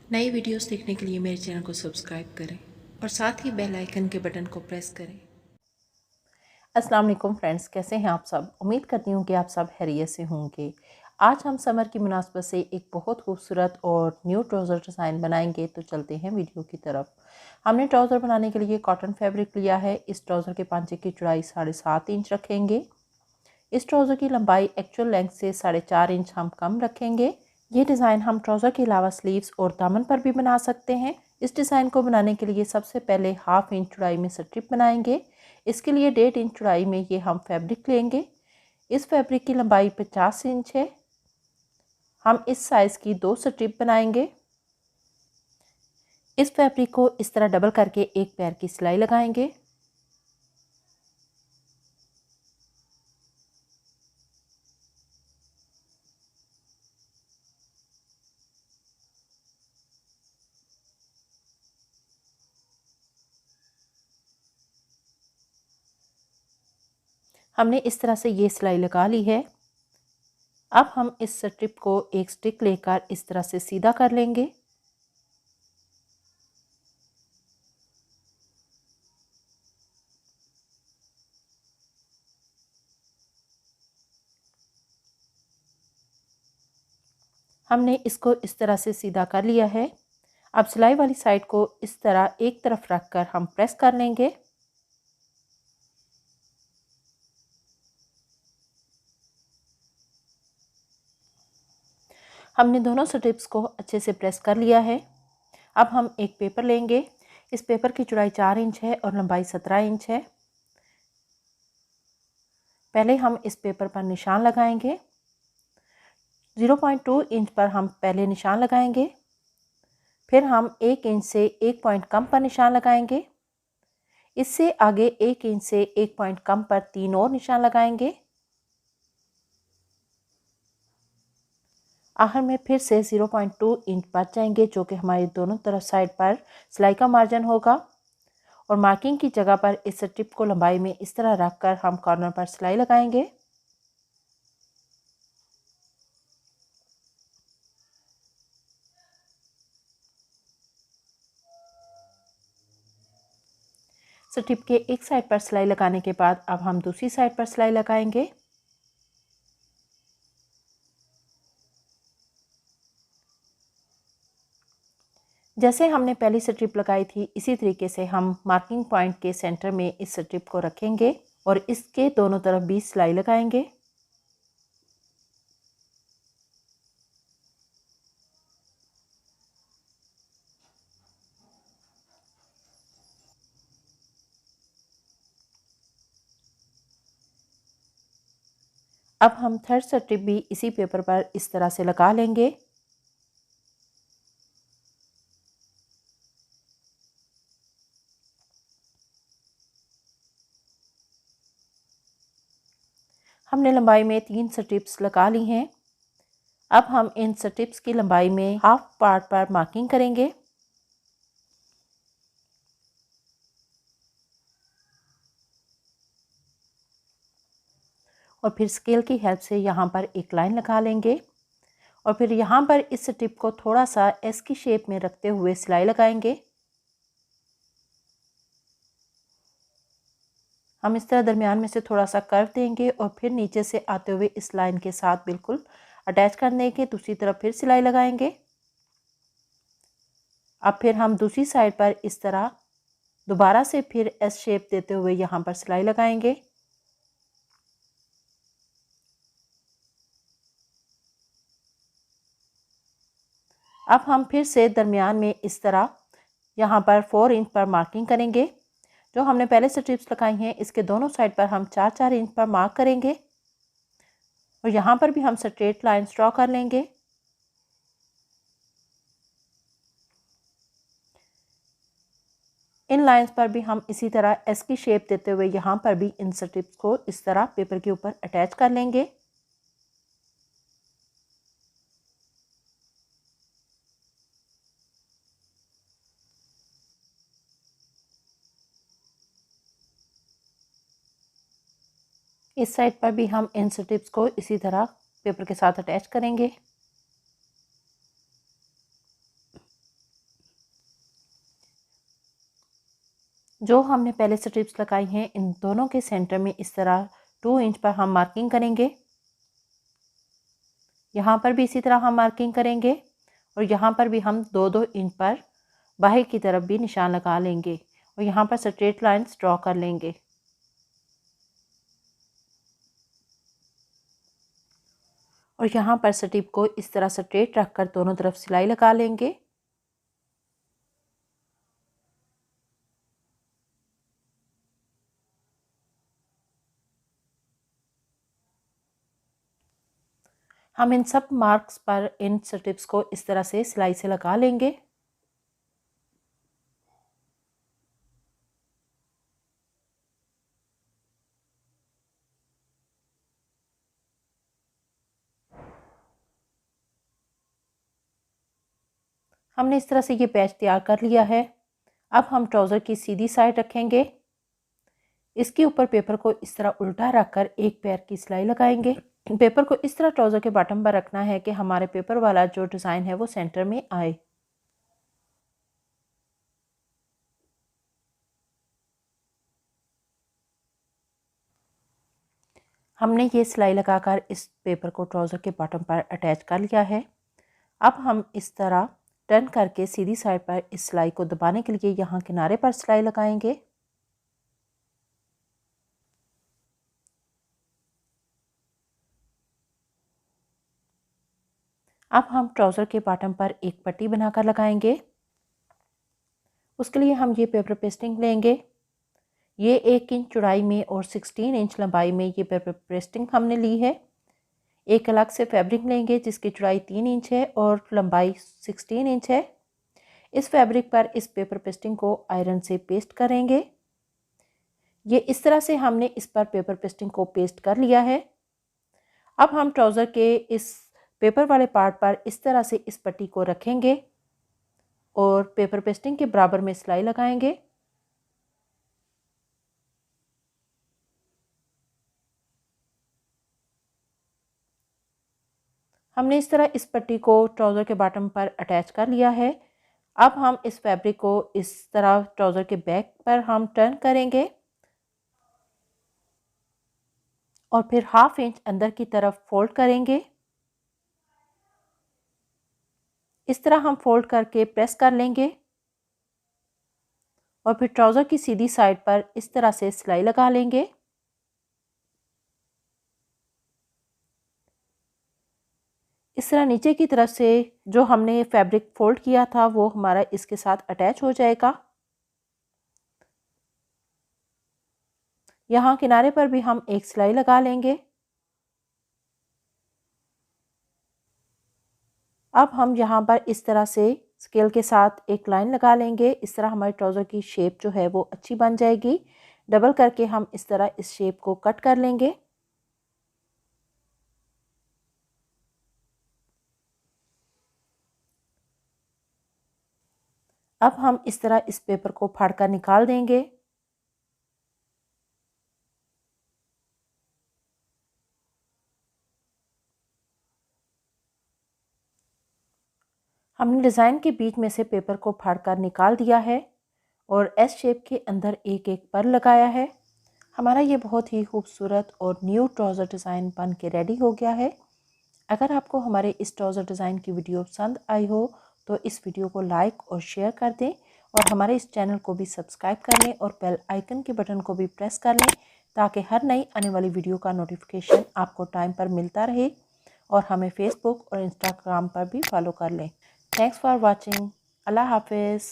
नई वीडियोस देखने के लिए मेरे चैनल को सब्सक्राइब करें और साथ ही बेल आइकन के बटन को प्रेस करें। अस्सलाम वालेकुम फ्रेंड्स, कैसे हैं आप सब। उम्मीद करती हूँ कि आप सब खैरियत से होंगे। आज हम समर की मुनासबत से एक बहुत खूबसूरत और न्यू ट्राउज़र डिज़ाइन बनाएंगे। तो चलते हैं वीडियो की तरफ। हमने ट्राउज़र बनाने के लिए कॉटन फैब्रिक लिया है। इस ट्राउज़र के पांचे की चौड़ाई 7.5 इंच रखेंगे। इस ट्राउज़र की लंबाई एक्चुअल लेंथ से 4.5 इंच हम कम रखेंगे। ये डिज़ाइन हम ट्राउज़र के अलावा स्लीव्स और दामन पर भी बना सकते हैं। इस डिज़ाइन को बनाने के लिए सबसे पहले 1/2 इंच चौड़ाई में स्ट्रिप बनाएंगे। इसके लिए 1.5 इंच चौड़ाई में ये हम फैब्रिक लेंगे। इस फैब्रिक की लंबाई 50 इंच है। हम इस साइज़ की 2 स्ट्रिप बनाएंगे। इस फैब्रिक को इस तरह डबल करके एक पैर की सिलाई लगाएंगे। हमने इस तरह से ये सिलाई लगा ली है। अब हम इस स्ट्रिप को एक स्टिक लेकर इस तरह से सीधा कर लेंगे। हमने इसको इस तरह से सीधा कर लिया है। अब सिलाई वाली साइड को इस तरह एक तरफ रखकर हम प्रेस कर लेंगे। हमने दोनों स्ट्रिप्स को अच्छे से प्रेस कर लिया है। अब हम एक पेपर लेंगे। इस पेपर की चौड़ाई 4 इंच है और लंबाई 17 इंच है। पहले हम इस पेपर पर निशान लगाएंगे। 0.2 इंच पर हम पहले निशान लगाएंगे। फिर हम 1 इंच से 1 पॉइंट कम पर निशान लगाएंगे। इससे आगे 1 इंच से 1 पॉइंट कम पर 3 और निशान लगाएंगे। आखिर में फिर से 0.2 इंच बच जाएंगे, जो कि हमारी दोनों तरफ साइड पर सिलाई का मार्जिन होगा। और मार्किंग की जगह पर इस स्ट्रिप को लंबाई में इस तरह रखकर हम कॉर्नर पर सिलाई लगाएंगे। स्ट्रिप के एक साइड पर सिलाई लगाने के बाद अब हम दूसरी साइड पर सिलाई लगाएंगे। जैसे हमने पहली स्ट्रिप लगाई थी, इसी तरीके से हम मार्किंग पॉइंट के सेंटर में इस स्ट्रिप को रखेंगे और इसके दोनों तरफ भी सिलाई लगाएंगे। अब हम थर्ड स्ट्रिप भी इसी पेपर पर इस तरह से लगा लेंगे। हमने लंबाई में 3 स्ट्रिप्स लगा ली हैं। अब हम इन स्ट्रिप्स की लंबाई में हाफ पार्ट पर मार्किंग करेंगे। और फिर स्केल की हेल्प से यहाँ पर एक लाइन लगा लेंगे और फिर यहाँ पर इस स्ट्रिप को थोड़ा सा एस की शेप में रखते हुए सिलाई लगाएंगे। हम इस तरह दरमियान में से थोड़ा सा कर्व देंगे और फिर नीचे से आते हुए इस लाइन के साथ बिल्कुल अटैच कर देंगे। दूसरी तरफ फिर सिलाई लगाएंगे। अब फिर हम दूसरी साइड पर इस तरह दोबारा से फिर एस शेप देते हुए यहाँ पर सिलाई लगाएंगे। अब हम फिर से दरमियान में इस तरह यहाँ पर 4 इंच पर मार्किंग करेंगे। जो हमने पहले स्ट्रिप्स लगाई हैं, इसके दोनों साइड पर हम 4-4 इंच पर मार्क करेंगे और यहाँ पर भी हम स्ट्रेट लाइन ड्रॉ कर लेंगे। इन लाइंस पर भी हम इसी तरह एस की शेप देते हुए यहाँ पर भी इन स्ट्रिप्स को इस तरह पेपर के ऊपर अटैच कर लेंगे। इस साइड पर भी हम इन स्ट्रिप्स को इसी तरह पेपर के साथ अटैच करेंगे। जो हमने पहले स्ट्रिप्स लगाई हैं इन दोनों के सेंटर में इस तरह 2 इंच पर हम मार्किंग करेंगे। यहाँ पर भी इसी तरह हम मार्किंग करेंगे और यहाँ पर भी हम 2-2 इंच पर बाहर की तरफ भी निशान लगा लेंगे और यहाँ पर स्ट्रेट लाइंस ड्रॉ कर लेंगे। और यहाँ पर स्ट्रिप को इस तरह स्ट्रेट रखकर दोनों तरफ सिलाई लगा लेंगे। हम इन सब मार्क्स पर इन स्ट्रिप्स को इस तरह से सिलाई से लगा लेंगे। हमने इस तरह से ये पैच तैयार कर लिया है। अब हम ट्राउज़र की सीधी साइड रखेंगे। इसके ऊपर पेपर को इस तरह उल्टा रखकर एक पैर की सिलाई लगाएंगे। पेपर को इस तरह ट्राउज़र के बॉटम पर रखना है कि हमारे पेपर वाला जो डिज़ाइन है वो सेंटर में आए। हमने ये सिलाई लगाकर इस पेपर को ट्राउज़र के बॉटम पर अटैच कर लिया है। अब हम इस तरह टर्न करके सीधी साइड पर इस सिलाई को दबाने के लिए यहाँ किनारे पर सिलाई लगाएंगे। अब हम ट्राउज़र के बॉटम पर एक पट्टी बनाकर लगाएंगे। उसके लिए हम ये पेपर पेस्टिंग लेंगे। ये 1 इंच चौड़ाई में और 16 इंच लंबाई में ये पेपर पेस्टिंग हमने ली है। एक अलग से फैब्रिक लेंगे जिसकी चौड़ाई 3 इंच है और लंबाई 16 इंच है। इस फैब्रिक पर इस पेपर पेस्टिंग को आयरन से पेस्ट करेंगे। ये इस तरह से हमने इस पर पेपर पेस्टिंग को पेस्ट कर लिया है। अब हम ट्राउज़र के इस पेपर वाले पार्ट पर इस तरह से इस पट्टी को रखेंगे और पेपर पेस्टिंग के बराबर में सिलाई लगाएंगे। हमने इस तरह इस पट्टी को ट्राउज़र के बॉटम पर अटैच कर लिया है। अब हम इस फैब्रिक को इस तरह ट्राउज़र के बैक पर हम टर्न करेंगे और फिर 1/2 इंच अंदर की तरफ फोल्ड करेंगे। इस तरह हम फोल्ड करके प्रेस कर लेंगे और फिर ट्राउज़र की सीधी साइड पर इस तरह से सिलाई लगा लेंगे। इस तरह नीचे की तरफ से जो हमने फैब्रिक फोल्ड किया था वो हमारा इसके साथ अटैच हो जाएगा। यहाँ किनारे पर भी हम एक सिलाई लगा लेंगे। अब हम यहाँ पर इस तरह से स्केल के साथ एक लाइन लगा लेंगे। इस तरह हमारे ट्राउज़र की शेप जो है वो अच्छी बन जाएगी। डबल करके हम इस तरह इस शेप को कट कर लेंगे। अब हम इस तरह इस पेपर को फाड़ कर निकाल देंगे। हमने डिज़ाइन के बीच में से पेपर को फाड़ कर निकाल दिया है और एस शेप के अंदर एक एक पर लगाया है। हमारा ये बहुत ही खूबसूरत और न्यू ट्राउज़र डिज़ाइन बन के रेडी हो गया है। अगर आपको हमारे इस ट्राउज़र डिज़ाइन की वीडियो पसंद आई हो तो इस वीडियो को लाइक और शेयर कर दें और हमारे इस चैनल को भी सब्सक्राइब कर लें और बेल आइकन के बटन को भी प्रेस कर लें ताकि हर नई आने वाली वीडियो का नोटिफिकेशन आपको टाइम पर मिलता रहे। और हमें फेसबुक और इंस्टाग्राम पर भी फॉलो कर लें। Thanks for watching. अल्लाह हाफिज़।